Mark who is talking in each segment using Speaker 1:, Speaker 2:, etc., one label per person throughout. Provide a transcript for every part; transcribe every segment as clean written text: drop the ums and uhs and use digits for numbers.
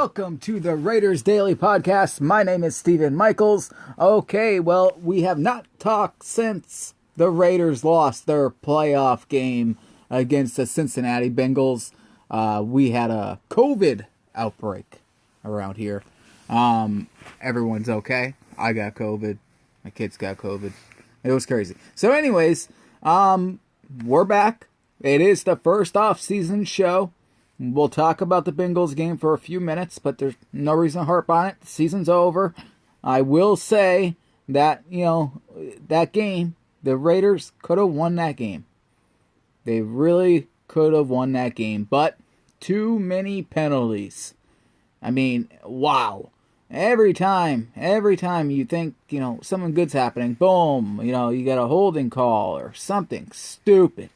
Speaker 1: Welcome to the Raiders Daily Podcast. My name is Steven Michaels. Okay, well, we have not talked since the Raiders lost their playoff game against the Cincinnati Bengals. We had a COVID outbreak around here. Everyone's okay. I got COVID. My kids got COVID. It was crazy. So anyways, we're back. It is the first off-season show. We'll talk about the Bengals game for a few minutes, but there's no reason to harp on it. The season's over. I will say that, that game, the Raiders could have won that game. They really could have won that game, but too many penalties. I mean, wow. Every time you think, something good's happening, boom, you got a holding call or something stupid.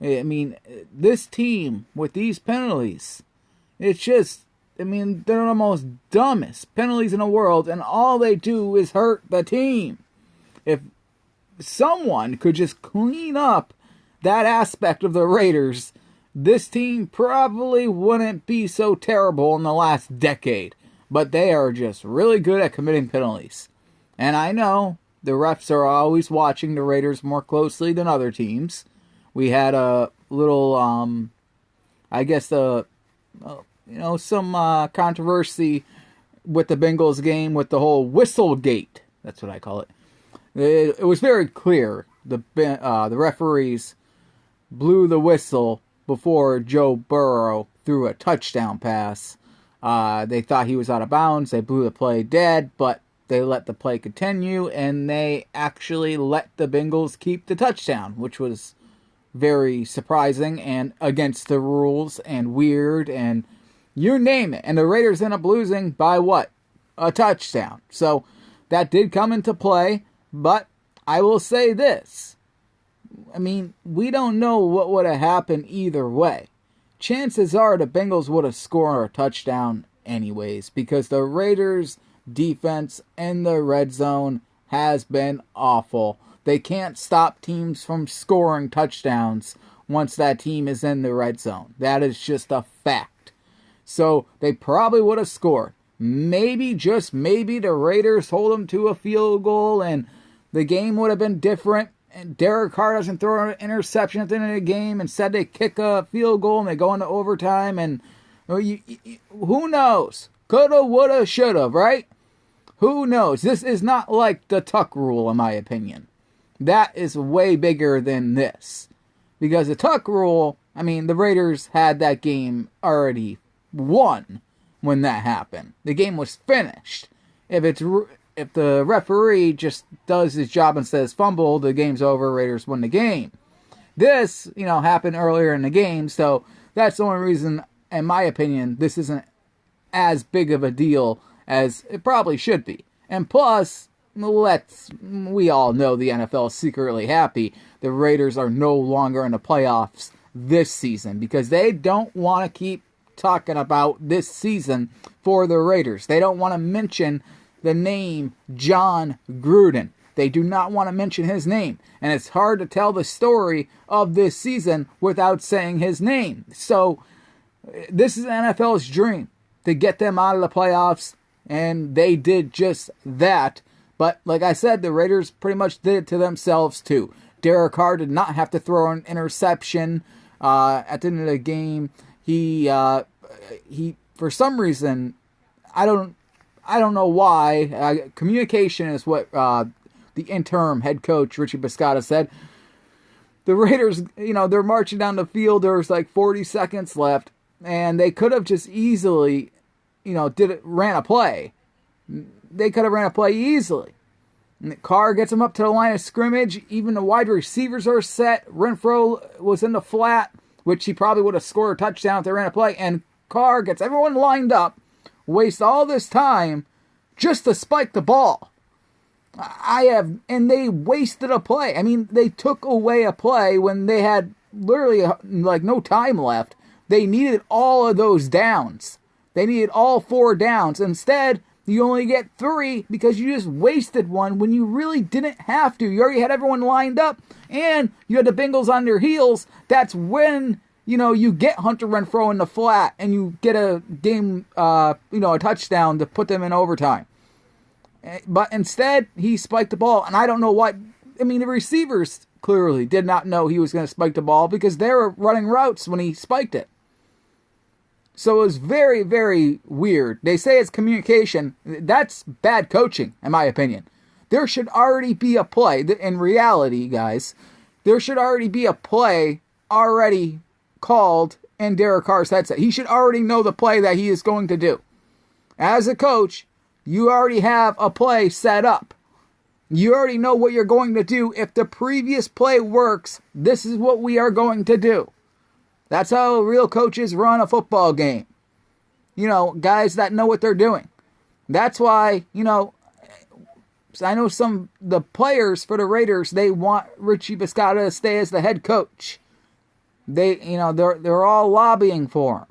Speaker 1: I mean, this team with these penalties, it's just, they're the most dumbest penalties in the world, and all they do is hurt the team. If someone could just clean up that aspect of the Raiders, this team probably wouldn't be so terrible in the last decade. But they are just really good at committing penalties. And I know the refs are always watching the Raiders more closely than other teams. We had a little, some controversy with the Bengals game with the whole whistle gate. That's what I call it. It was very clear. The referees blew the whistle before Joe Burrow threw a touchdown pass. They thought he was out of bounds. They blew the play dead, but they let the play continue, and they actually let the Bengals keep the touchdown, which was very surprising and against the rules and weird and you name it. And the Raiders end up losing by what? A touchdown. So that did come into play, but I will say this. We don't know what would have happened either way. Chances are the Bengals would have scored a touchdown anyways because the Raiders' defense in the red zone has been awful. They can't stop teams from scoring touchdowns once that team is in the red zone. That is just a fact. So they probably would have scored. Maybe, just maybe, the Raiders hold them to a field goal and the game would have been different. And Derek Carr doesn't throw an interception at the end of the game. Instead, they kick a field goal and they go into overtime. And who knows? Coulda, woulda, shoulda, right? Who knows? This is not like the Tuck rule, in my opinion. That is way bigger than this. Because the Tuck rule, the Raiders had that game already won when that happened. The game was finished. If the referee just does his job and says fumble, the game's over, Raiders win the game. This, happened earlier in the game, so that's the only reason, in my opinion, this isn't as big of a deal as it probably should be. And plus, we all know the NFL is secretly happy the Raiders are no longer in the playoffs this season because they don't want to keep talking about this season for the Raiders. They don't want to mention the name John Gruden. They do not want to mention his name. And it's hard to tell the story of this season without saying his name. So this is NFL's dream to get them out of the playoffs. And they did just that. But like I said, the Raiders pretty much did it to themselves too. Derek Carr did not have to throw an interception at the end of the game. He for some reason, I don't know why. Communication is what the interim head coach, Richie Biscotta, said. The Raiders, they're marching down the field. There's like 40 seconds left. And they could have just easily, ran a play. They could have ran a play easily. And Carr gets them up to the line of scrimmage. Even the wide receivers are set. Renfro was in the flat, which he probably would have scored a touchdown if they ran a play. And Carr gets everyone lined up, wastes all this time just to spike the ball. And they wasted a play. They took away a play when they had literally no time left. They needed all of those downs. They needed all 4 downs. Instead, you only get 3 because you just wasted one when you really didn't have to. You already had everyone lined up, and you had the Bengals on their heels. That's when you get Hunter Renfrow in the flat and you get a game, a touchdown to put them in overtime. But instead, he spiked the ball, and I don't know what. I mean, the receivers clearly did not know he was going to spike the ball because they were running routes when he spiked it. So it was very, very weird. They say it's communication. That's bad coaching, in my opinion. There should already be a play. In reality, guys, there should already be a play already called in Derek Carr's headset. He should already know the play that he is going to do. As a coach, you already have a play set up. You already know what you're going to do. If the previous play works, this is what we are going to do. That's how real coaches run a football game. Guys that know what they're doing. That's why, I know the players for the Raiders, they want Richie Biscotta to stay as the head coach. They're all lobbying for him.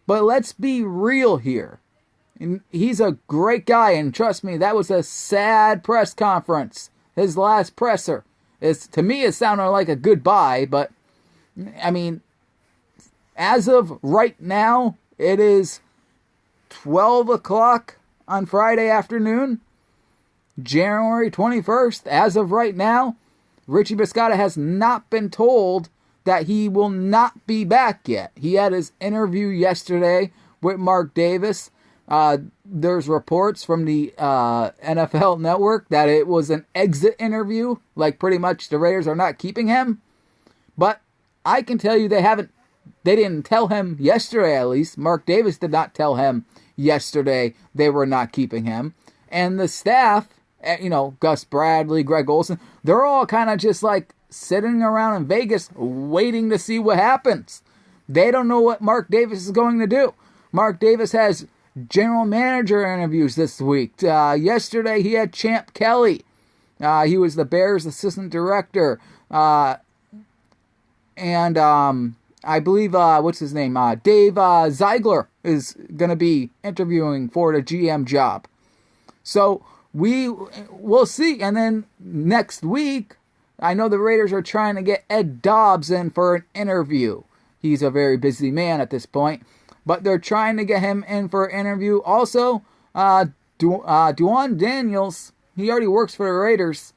Speaker 1: But let's be real here. And he's a great guy, and trust me, that was a sad press conference. His last presser. To me, it sounded like a goodbye, but, I mean, as of right now, it is 12 o'clock on Friday afternoon, January 21st. As of right now, Richie Biscotta has not been told that he will not be back yet. He had his interview yesterday with Mark Davis. There's reports from the NFL Network that it was an exit interview, like pretty much the Raiders are not keeping him. But I can tell you they didn't tell him yesterday, at least. Mark Davis did not tell him yesterday they were not keeping him. And the staff, Gus Bradley, Greg Olsen, they're all kind of just like sitting around in Vegas waiting to see what happens. They don't know what Mark Davis is going to do. Mark Davis has general manager interviews this week. Yesterday he had Champ Kelly. He was the Bears assistant director. And I believe, what's his name? Dave Ziegler is going to be interviewing for the GM job. So we'll see. And then next week, I know the Raiders are trying to get Ed Dobbs in for an interview. He's a very busy man at this point. But they're trying to get him in for an interview. Also, Duan Daniels, he already works for the Raiders.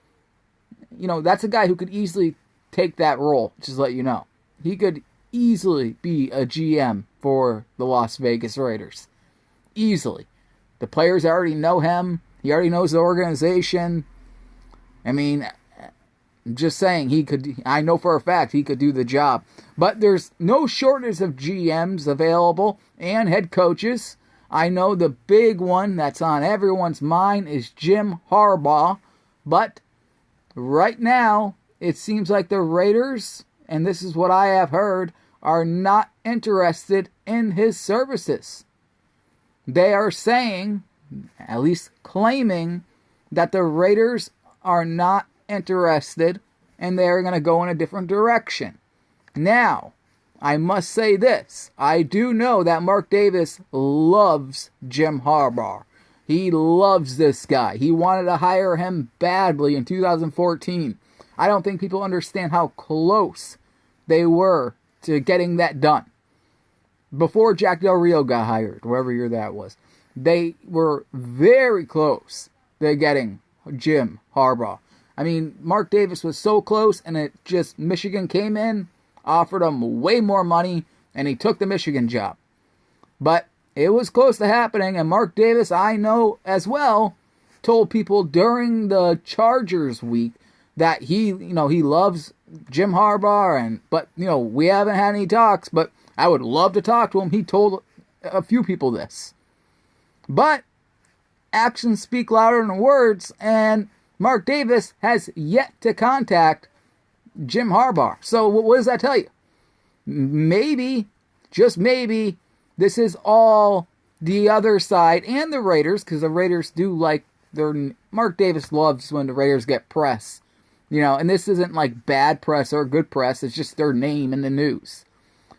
Speaker 1: That's a guy who could easily take that role, just to let you know. He could easily be a GM for the Las Vegas Raiders. Easily. The players already know him. He already knows the organization. I mean, I'm just saying, I know for a fact he could do the job. But there's no shortage of GMs available and head coaches. I know the big one that's on everyone's mind is Jim Harbaugh. But right now, it seems like the Raiders, and this is what I have heard, are not interested in his services. They are saying, at least claiming, that the Raiders are not interested and they're going to go in a different direction. Now, I must say this. I do know that Mark Davis loves Jim Harbaugh. He loves this guy. He wanted to hire him badly in 2014. I don't think people understand how close they were to getting that done. Before Jack Del Rio got hired, whatever year that was, they were very close to getting Jim Harbaugh. I mean, Mark Davis was so close, and Michigan came in, offered him way more money, and he took the Michigan job. But it was close to happening, and Mark Davis, I know as well, told people during the Chargers week that he loves Jim Harbaugh, but we haven't had any talks, but I would love to talk to him. He told a few people this. But actions speak louder than words, and Mark Davis has yet to contact Jim Harbaugh. So what does that tell you? Maybe, just maybe, this is all the other side and the Raiders, because the Raiders do like Mark Davis loves when the Raiders get press. And this isn't like bad press or good press. It's just their name in the news.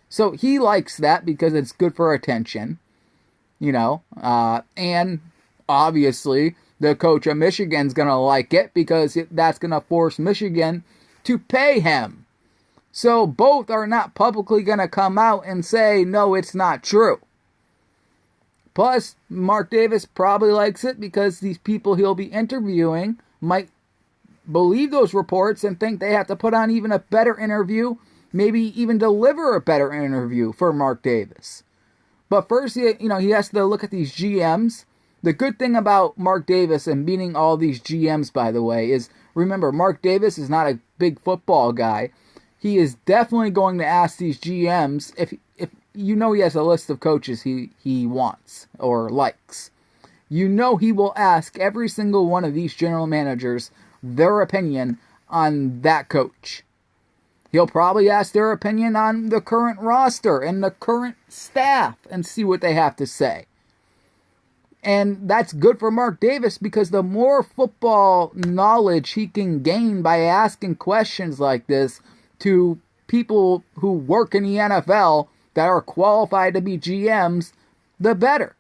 Speaker 1: So he likes that because it's good for attention. And obviously the coach of Michigan's going to like it because that's going to force Michigan to pay him. So both are not publicly going to come out and say, no, it's not true. Plus, Mark Davis probably likes it because these people he'll be interviewing might believe those reports and think they have to put on even a better interview, maybe even deliver a better interview for Mark Davis. But first, he has to look at these GMs. The good thing about Mark Davis and meeting all these GMs, by the way, is, remember, Mark Davis is not a big football guy. He is definitely going to ask these GMs, if he has a list of coaches he wants or likes. He will ask every single one of these general managers their opinion on that coach. He'll probably ask their opinion on the current roster and the current staff and see what they have to say. And that's good for Mark Davis because the more football knowledge he can gain by asking questions like this to people who work in the NFL that are qualified to be GMs, the better.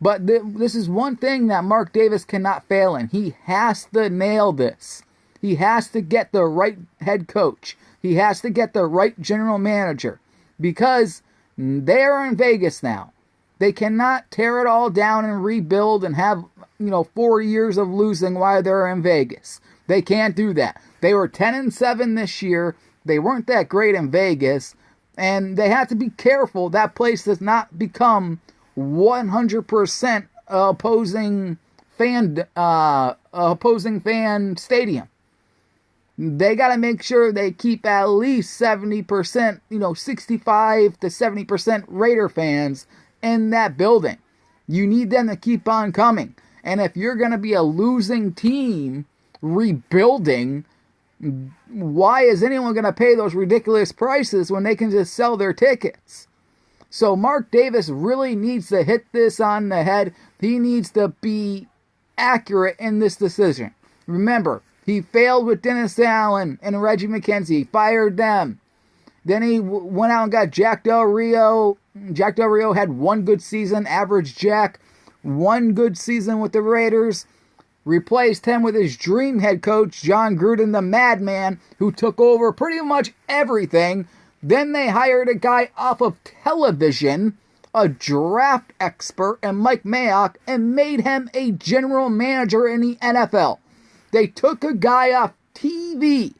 Speaker 1: But this is one thing that Mark Davis cannot fail in. He has to nail this. He has to get the right head coach. He has to get the right general manager because they are in Vegas now. They cannot tear it all down and rebuild and have, 4 years of losing while they're in Vegas. They can't do that. They were 10-7 this year. They weren't that great in Vegas. And they have to be careful that place does not become 100% opposing fan stadium. They got to make sure they keep at least 70%, 65 to 70% Raider fans in that building. You need them to keep on coming. And if you're going to be a losing team rebuilding, why is anyone going to pay those ridiculous prices when they can just sell their tickets? So Mark Davis really needs to hit this on the head. He needs to be accurate in this decision. Remember, he failed with Dennis Allen and Reggie McKenzie. He fired them. Then he went out and got Jack Del Rio. Jack Del Rio had one good season. Average Jack, one good season with the Raiders. Replaced him with his dream head coach, John Gruden, the madman, who took over pretty much everything. Then they hired a guy off of television, a draft expert, and Mike Mayock, and made him a general manager in the NFL. They took a guy off TV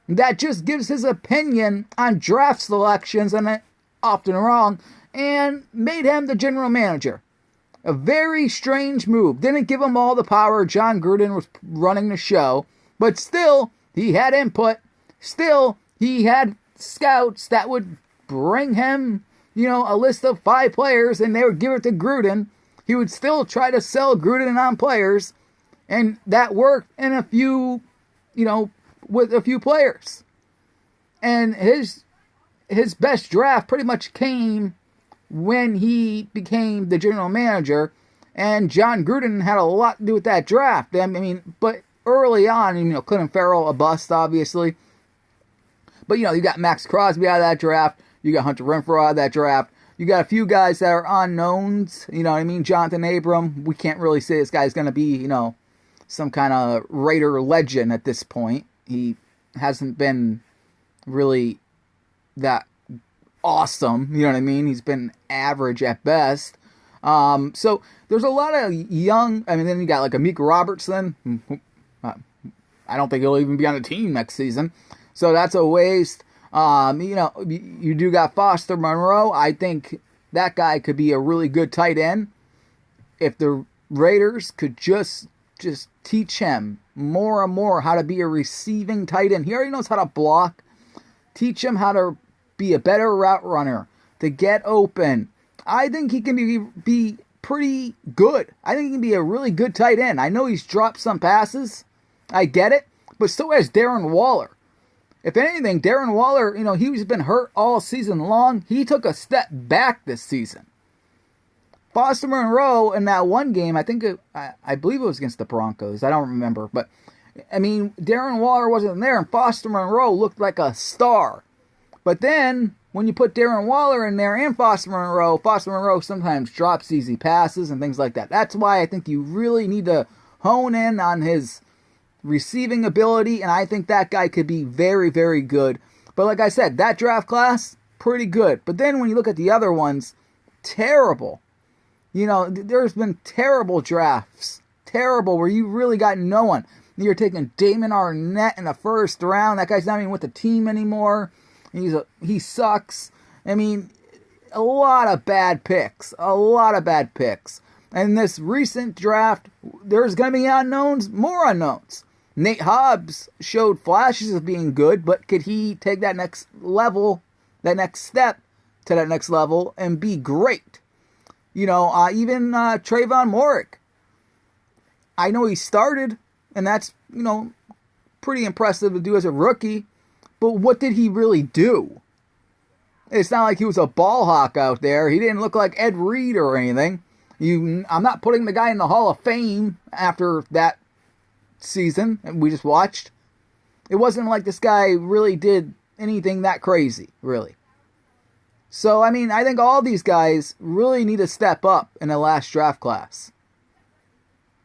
Speaker 1: that just gives his opinion on draft selections, and often wrong, and made him the general manager. A very strange move. Didn't give him all the power. John Gruden was running the show, but still, he had input. Still, he had scouts that would bring him, a list of 5 players, and they would give it to Gruden. He would still try to sell Gruden on players, and that worked in a few, with a few players. And his best draft pretty much came when he became the general manager, and John Gruden had a lot to do with that draft. But early on, Clinton Farrell, a bust, obviously. But, you got Max Crosby out of that draft. You got Hunter Renfrow out of that draft. You got a few guys that are unknowns. Jonathan Abram. We can't really say this guy's going to be, some kind of Raider legend at this point. He hasn't been really that awesome. He's been average at best. So there's a lot of young. Then you got like Amik Robertson. I don't think he'll even be on the team next season. So that's a waste. You do got Foster Monroe. I think that guy could be a really good tight end. If the Raiders could just teach him more and more how to be a receiving tight end. He already knows how to block. Teach him how to be a better route runner, to get open. I think he can be pretty good. I think he can be a really good tight end. I know he's dropped some passes. I get it. But so has Darren Waller. If anything, Darren Waller, he's been hurt all season long. He took a step back this season. Foster Monroe in that one game, I believe it was against the Broncos. I don't remember. But, Darren Waller wasn't there, and Foster Monroe looked like a star. But then, when you put Darren Waller in there and Foster Monroe sometimes drops easy passes and things like that. That's why I think you really need to hone in on his receiving ability, and I think that guy could be very, very good. But like I said, that draft class, pretty good. But then when you look at the other ones, terrible. There's been terrible drafts. Terrible, where you really got no one. You're taking Damon Arnett in the first round. That guy's not even with the team anymore. He sucks. I mean, a lot of bad picks. A lot of bad picks. And this recent draft, there's going to be unknowns, more unknowns. Nate Hobbs showed flashes of being good, but could he take that next level, that next step to that next level and be great? Even Trayvon Moorick. I know he started, and that's, pretty impressive to do as a rookie, but what did he really do? It's not like he was a ball hawk out there. He didn't look like Ed Reed or anything. I'm not putting the guy in the Hall of Fame after that season we just watched. It wasn't like this guy really did anything that crazy, really. So, I think all these guys really need to step up in the last draft class.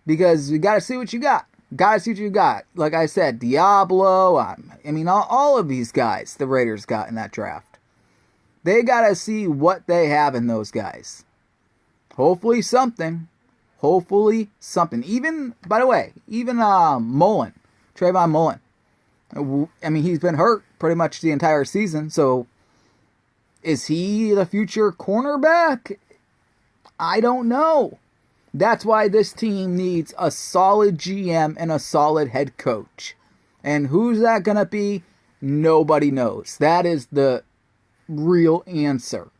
Speaker 1: Because you got to see what you got. Like I said, Diablo, all of these guys the Raiders got in that draft. They got to see what they have in those guys. Hopefully something. Even, by the way, Mullen, Trayvon Mullen. He's been hurt pretty much the entire season, so is he the future cornerback? I don't know. That's why this team needs a solid GM and a solid head coach. And who's that going to be? Nobody knows. That is the real answer.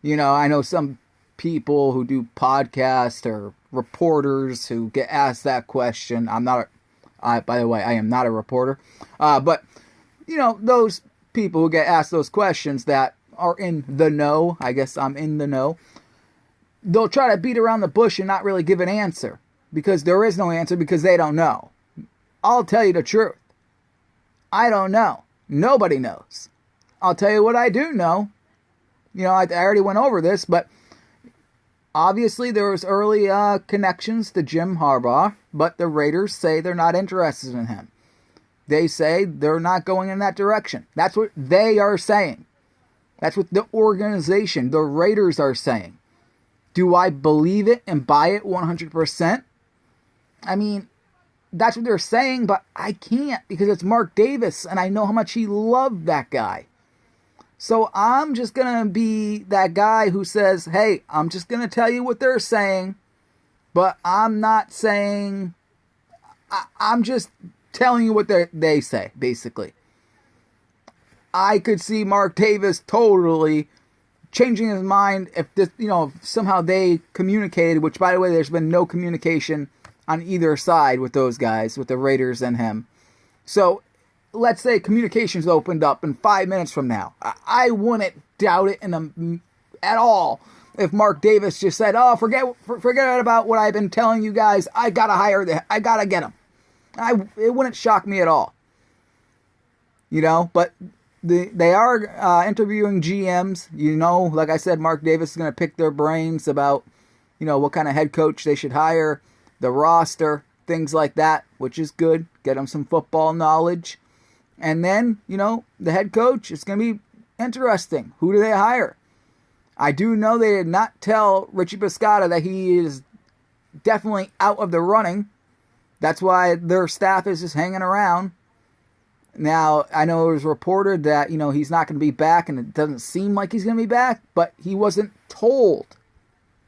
Speaker 1: I know some people who do podcasts or reporters who get asked that question. By the way, I am not a reporter. But, those people who get asked those questions that are in the know, I guess I'm in the know, they'll try to beat around the bush and not really give an answer. Because there is no answer, because they don't know. I'll tell you the truth. I don't know. Nobody knows. I'll tell you what I do know. I already went over this, but obviously there was early connections to Jim Harbaugh, but the Raiders say they're not interested in him. They say they're not going in that direction. That's what they are saying. That's what the organization, the Raiders, are saying. Do I believe it and buy it 100%? That's what they're saying, but I can't, because it's Mark Davis, and I know how much he loved that guy. So I'm just going to be that guy who says, hey, I'm just going to tell you what they're saying, but I'm not saying, I'm just telling you what they say, basically. I could see Mark Davis totally changing his mind if this, somehow they communicated, which, by the way, there's been no communication on either side with those guys, with the Raiders and him. So let's say communications opened up in 5 minutes from now. I wouldn't doubt it at all if Mark Davis just said, "Oh, forget about what I've been telling you guys. I gotta I gotta get him." It wouldn't shock me at all. But they are interviewing GMs. Like I said, Mark Davis is going to pick their brains about, what kind of head coach they should hire, the roster, things like that, which is good. Get them some football knowledge. And then, the head coach, it's going to be interesting. Who do they hire? I do know they did not tell Richie Biscotta that he is definitely out of the running. That's why their staff is just hanging around. Now, I know it was reported that, he's not going to be back, and it doesn't seem like he's going to be back, but he wasn't told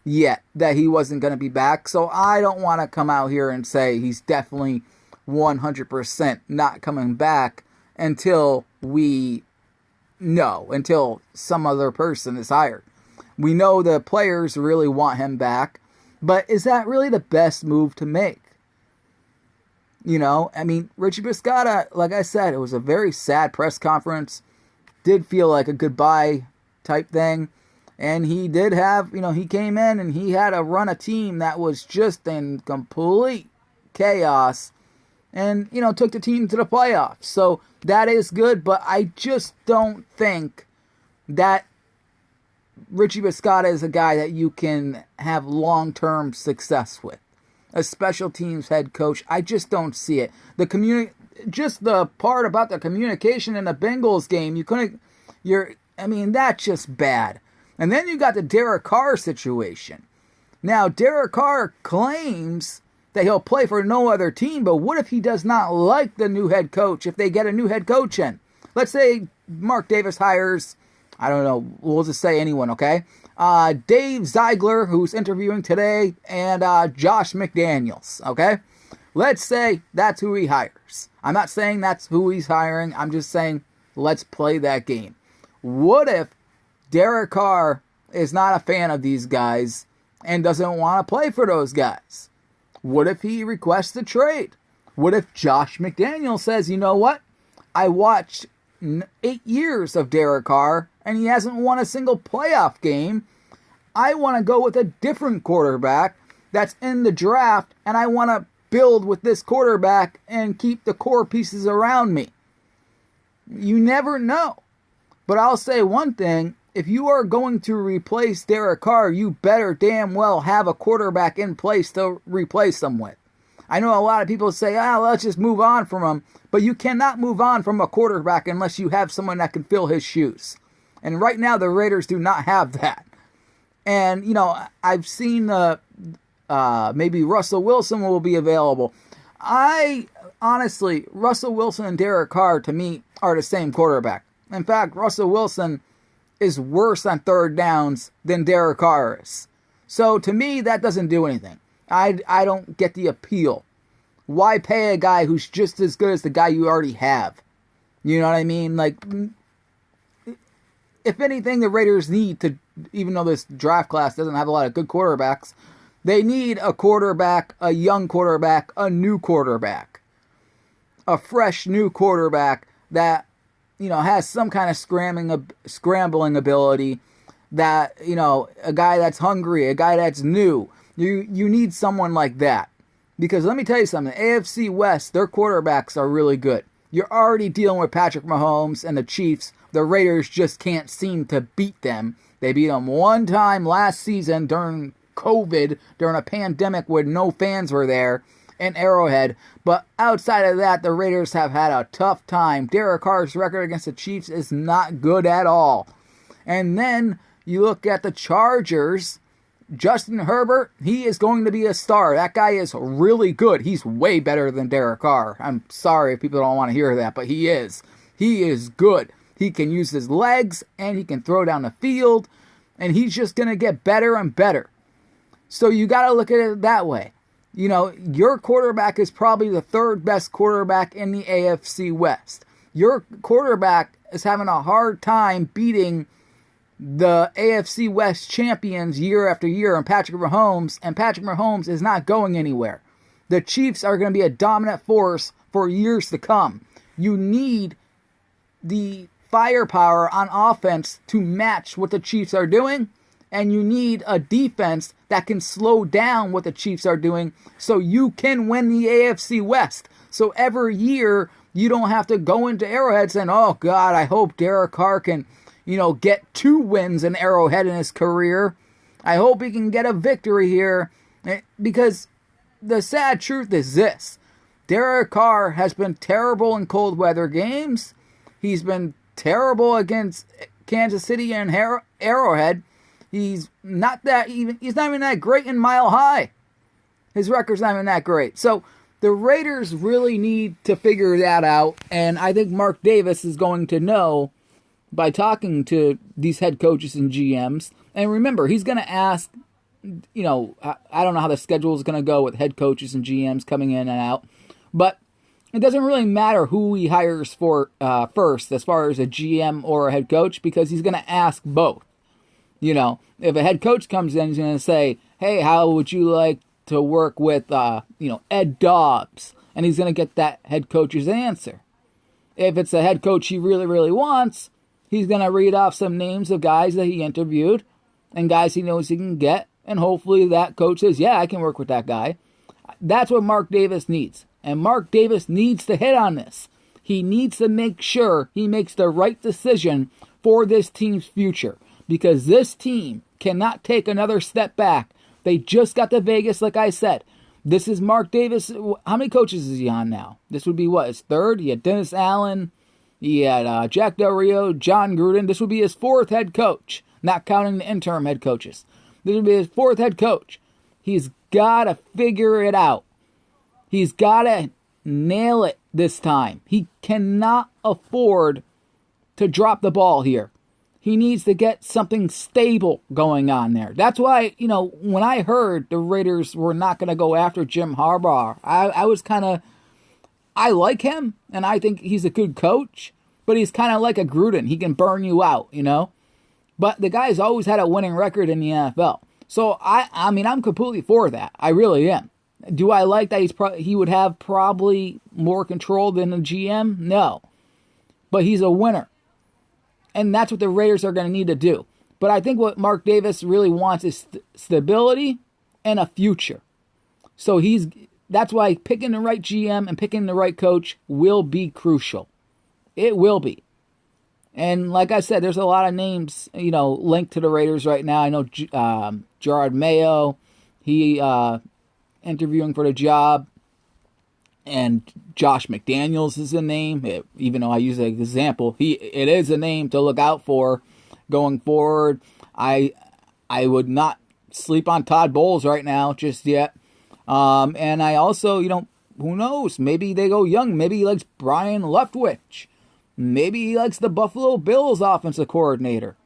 Speaker 1: yet that he wasn't going to be back, so I don't want to come out here and say he's definitely 100% not coming back until we know, until some other person is hired. We know the players really want him back, but is that really the best move to make? Richie Biscotta, like I said, it was a very sad press conference. Did feel like a goodbye type thing. And he did have, he came in and he had to run a team that was just in complete chaos. And, took the team to the playoffs. So that is good, but I just don't think that Richie Biscotta is a guy that you can have long-term success with. A special teams head coach, I just don't see it. just the part about the communication in the Bengals game, that's just bad. And then you got the Derek Carr situation. Now, Derek Carr claims that he'll play for no other team, but what if he does not like the new head coach if they get a new head coach in? Let's say Mark Davis hires, I don't know, we'll just say anyone, okay? Dave Ziegler, who's interviewing today, and Josh McDaniels, okay? Let's say that's who he hires. I'm not saying that's who he's hiring. I'm just saying let's play that game. What if Derek Carr is not a fan of these guys and doesn't want to play for those guys? What if he requests a trade? What if Josh McDaniels says, you know what? I watched 8 years of Derek Carr and he hasn't won a single playoff game. I want to go with a different quarterback that's in the draft, and I want to build with this quarterback and keep the core pieces around me. You never know. But I'll say one thing. If you are going to replace Derek Carr, you better damn well have a quarterback in place to replace him with. I know a lot of people say, let's just move on from him. But you cannot move on from a quarterback unless you have someone that can fill his shoes. And right now, the Raiders do not have that. And, I've seen maybe Russell Wilson will be available. Honestly, Russell Wilson and Derek Carr, to me, are the same quarterback. In fact, Russell Wilson is worse on third downs than Derek Carr is. So, to me, that doesn't do anything. I don't get the appeal. Why pay a guy who's just as good as the guy you already have? You know what I mean? Like, if anything, the Raiders need to, even though this draft class doesn't have a lot of good quarterbacks, they need a quarterback, a young quarterback, a new quarterback. A fresh new quarterback that, has some kind of scrambling ability, that, a guy that's hungry, a guy that's new. You need someone like that. Because let me tell you something, the AFC West, their quarterbacks are really good. You're already dealing with Patrick Mahomes and the Chiefs. The Raiders just can't seem to beat them. They beat them one time last season during COVID, during a pandemic when no fans were there, in Arrowhead. But outside of that, the Raiders have had a tough time. Derek Carr's record against the Chiefs is not good at all. And then you look at the Chargers. Justin Herbert, he is going to be a star. That guy is really good. He's way better than Derek Carr. I'm sorry if people don't want to hear that, but he is. He is good. He can use his legs, and he can throw down the field, and he's just going to get better and better. So you got to look at it that way. Your quarterback is probably the third best quarterback in the AFC West. Your quarterback is having a hard time beating the AFC West champions year after year, and Patrick Mahomes is not going anywhere. The Chiefs are going to be a dominant force for years to come. You need the firepower on offense to match what the Chiefs are doing, and you need a defense that can slow down what the Chiefs are doing so you can win the AFC West. So every year, you don't have to go into Arrowhead saying, oh God, I hope Derek Carr can get 2 wins in Arrowhead in his career. I hope he can get a victory here. Because the sad truth is this. Derek Carr has been terrible in cold weather games. He's been terrible against Kansas City and Arrowhead. He's not even that great in Mile High. His record's not even that great. So the Raiders really need to figure that out. And I think Mark Davis is going to know by talking to these head coaches and GMs. And remember, he's going to ask, I don't know how the schedule is going to go with head coaches and GMs coming in and out. But it doesn't really matter who he hires for first as far as a GM or a head coach, because he's going to ask both. If a head coach comes in, he's going to say, hey, how would you like to work with, Ed Dobbs? And he's going to get that head coach's answer. If it's a head coach he really, really wants, he's going to read off some names of guys that he interviewed and guys he knows he can get. And hopefully that coach says, yeah, I can work with that guy. That's what Mark Davis needs. And Mark Davis needs to hit on this. He needs to make sure he makes the right decision for this team's future. Because this team cannot take another step back. They just got to Vegas, like I said. This is Mark Davis. How many coaches is he on now? This would be what, his third? He had Dennis Allen. He had Jack Del Rio, John Gruden. This would be his fourth head coach, not counting the interim head coaches. This would be his fourth head coach. He's got to figure it out. He's got to nail it this time. He cannot afford to drop the ball here. He needs to get something stable going on there. That's why, when I heard the Raiders were not going to go after Jim Harbaugh, I was kind of, I like him, and I think he's a good coach, but he's kind of like a Gruden. He can burn you out, But the guy's always had a winning record in the NFL. So, I'm completely for that. I really am. Do I like that he would have probably more control than the GM? No. But he's a winner. And that's what the Raiders are going to need to do. But I think what Mark Davis really wants is stability and a future. So that's why picking the right GM and picking the right coach will be crucial. It will be. And like I said, there's a lot of names, linked to the Raiders right now. I know Gerard Mayo, he interviewing for the job. And Josh McDaniels is a name, even though I use an example. It is a name to look out for going forward. I would not sleep on Todd Bowles right now just yet. And I also, who knows? Maybe they go young. Maybe he likes Brian Leftwich. Maybe he likes the Buffalo Bills offensive coordinator.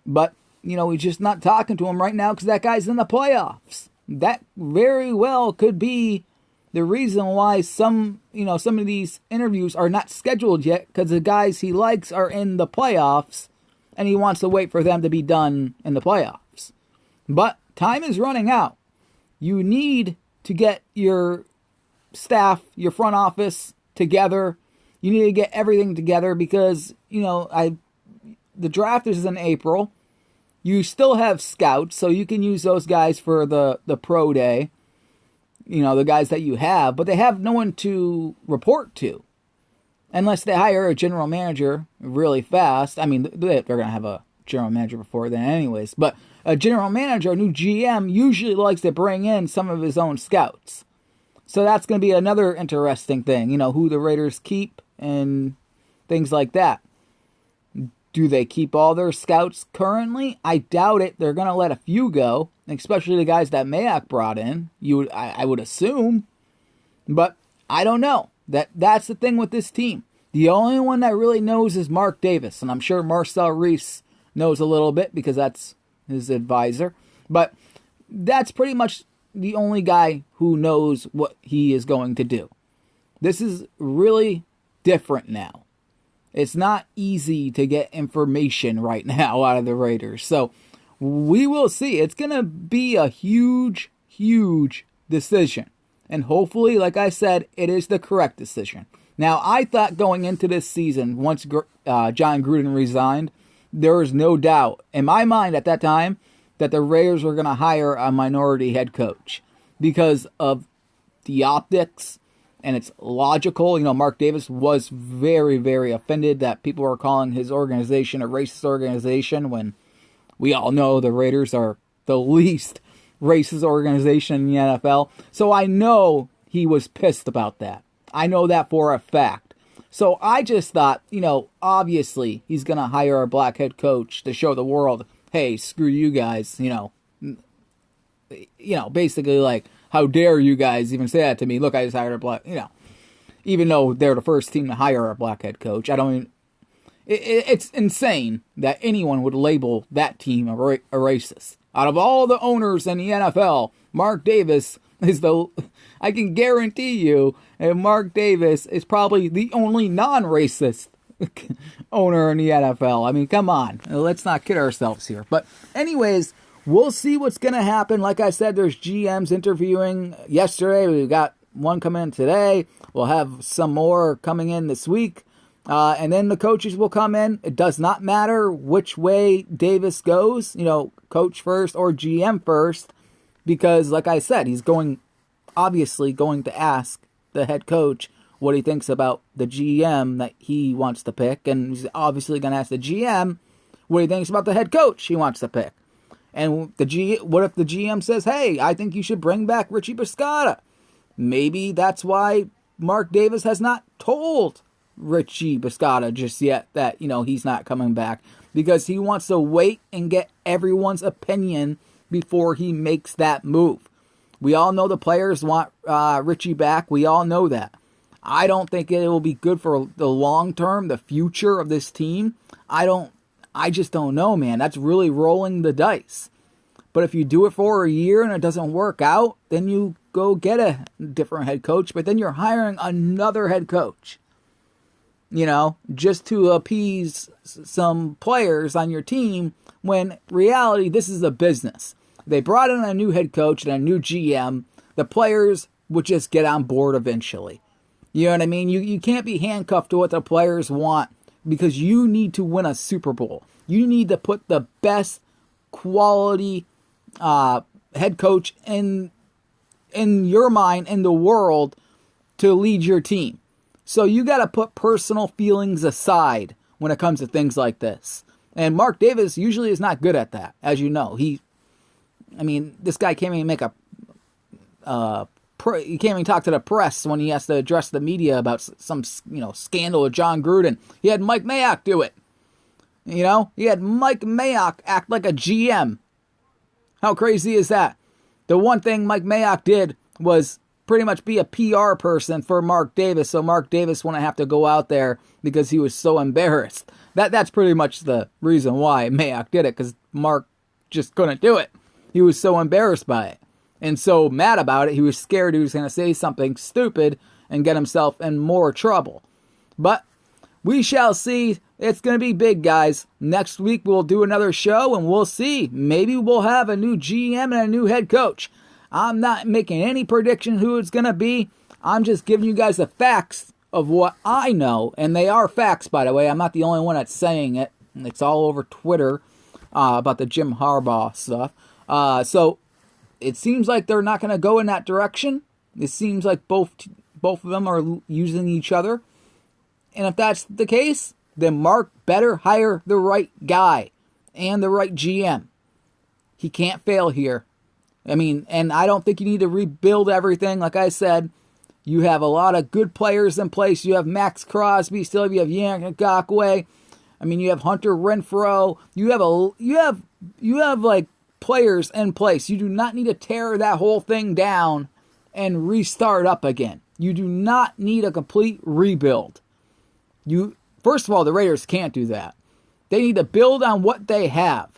Speaker 1: But, he's just not talking to him right now because that guy's in the playoffs. That very well could be the reason why some of these interviews are not scheduled yet, because the guys he likes are in the playoffs, and he wants to wait for them to be done in the playoffs. But time is running out. You need to get your staff, your front office together. You need to get everything together because, the draft is in April. You still have scouts, so you can use those guys for the pro day. The guys that you have, but they have no one to report to. Unless they hire a general manager really fast. I mean, they're going to have a general manager before then anyways. But a general manager, a new GM, usually likes to bring in some of his own scouts. So that's going to be another interesting thing. Who the Raiders keep and things like that. Do they keep all their scouts currently? I doubt it. They're going to let a few go, especially the guys that Mayock brought in. I would assume. But I don't know. That's the thing with this team. The only one that really knows is Mark Davis. And I'm sure Marcel Reese knows a little bit because that's his advisor. But that's pretty much the only guy who knows what he is going to do. This is really different now. It's not easy to get information right now out of the Raiders. So we will see. It's going to be a huge, huge decision. And hopefully, like I said, it is the correct decision. Now, I thought going into this season, once John Gruden resigned, there was no doubt in my mind at that time that the Raiders were going to hire a minority head coach because of the optics. And it's logical. Mark Davis was very, very offended that people were calling his organization a racist organization when we all know the Raiders are the least racist organization in the NFL. So I know he was pissed about that. I know that for a fact. So I just thought, obviously he's going to hire a black head coach to show the world, hey, screw you guys, basically like, how dare you guys even say that to me? Look, I just hired a black, even though they're the first team to hire a black head coach. It's insane that anyone would label that team a racist. Out of all the owners in the NFL, Mark Davis is I can guarantee you, Mark Davis is probably the only non-racist owner in the NFL. Come on. Let's not kid ourselves here. But anyways, we'll see what's going to happen. Like I said, there's GMs interviewing yesterday. We got one coming in today. We'll have some more coming in this week. And then the coaches will come in. It does not matter which way Davis goes, coach first or GM first. Because, like I said, he's obviously going to ask the head coach what he thinks about the GM that he wants to pick. And he's obviously going to ask the GM what he thinks about the head coach he wants to pick. And what if the GM says, hey, I think you should bring back Richie Biscotta? Maybe that's why Mark Davis has not told Richie Biscotta just yet that, he's not coming back, because he wants to wait and get everyone's opinion before he makes that move. We all know the players want Richie back. We all know that. I don't think it will be good for the long term, the future of this team. I just don't know, man. That's really rolling the dice. But if you do it for a year and it doesn't work out, then you go get a different head coach, but then you're hiring another head coach, just to appease some players on your team, when reality, this is a business. They brought in a new head coach and a new GM. The players would just get on board eventually. You know what I mean? You can't be handcuffed to what the players want, because you need to win a Super Bowl. You need to put the best quality head coach in your mind, in the world, to lead your team. So you got to put personal feelings aside when it comes to things like this. And Mark Davis usually is not good at that, as you know. This guy can't even make he can't even talk to the press when he has to address the media about some, scandal with John Gruden. He had Mike Mayock do it. He had Mike Mayock act like a GM. How crazy is that? The one thing Mike Mayock did was pretty much be a PR person for Mark Davis, so Mark Davis wouldn't have to go out there because he was so embarrassed. That's pretty much the reason why Mayock did it, because Mark just couldn't do it. He was so embarrassed by it and so mad about it, he was scared he was going to say something stupid and get himself in more trouble. But we shall see. It's going to be big, guys. Next week we'll do another show and we'll see. Maybe we'll have a new GM and a new head coach. I'm not making any prediction who it's going to be. I'm just giving you guys the facts of what I know. And they are facts, by the way. I'm not the only one that's saying it. It's all over Twitter about the Jim Harbaugh stuff. So it seems like they're not going to go in that direction. It seems like both of them are using each other. And if that's the case, then Mark better hire the right guy and the right GM. He can't fail here. And I don't think you need to rebuild everything. Like I said, you have a lot of good players in place. You have Max Crosby still. You have Yannick Ngakoue. You have Hunter Renfrow. You have like players in place. You do not need to tear that whole thing down and restart up again. You do not need a complete rebuild. First of all, the Raiders can't do that. They need to build on what they have.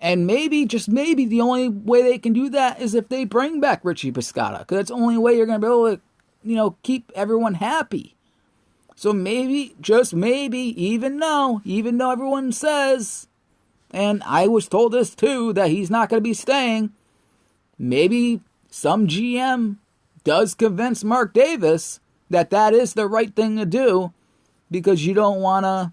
Speaker 1: And maybe, just maybe, the only way they can do that is if they bring back Richie Biscotta, because that's the only way you're going to be able to, keep everyone happy. So maybe, just maybe, even though everyone says, and I was told this too, that he's not going to be staying, maybe some GM does convince Mark Davis that is the right thing to do, because you don't want to,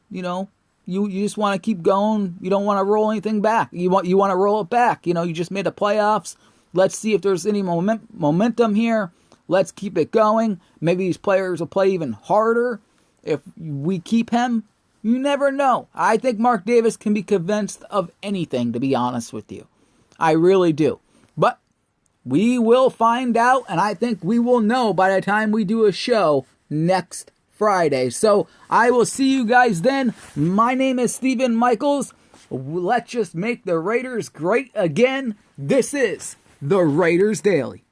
Speaker 1: you just want to keep going. You don't want to roll anything back. You want to roll it back. You just made the playoffs. Let's see if there's any momentum here. Let's keep it going. Maybe these players will play even harder if we keep him. You never know. I think Mark Davis can be convinced of anything, to be honest with you. I really do. But we will find out, and I think we will know by the time we do a show next Friday. So I will see you guys then. My name is Stephen Michaels. Let's just make the Raiders great again. This is the Raiders Daily.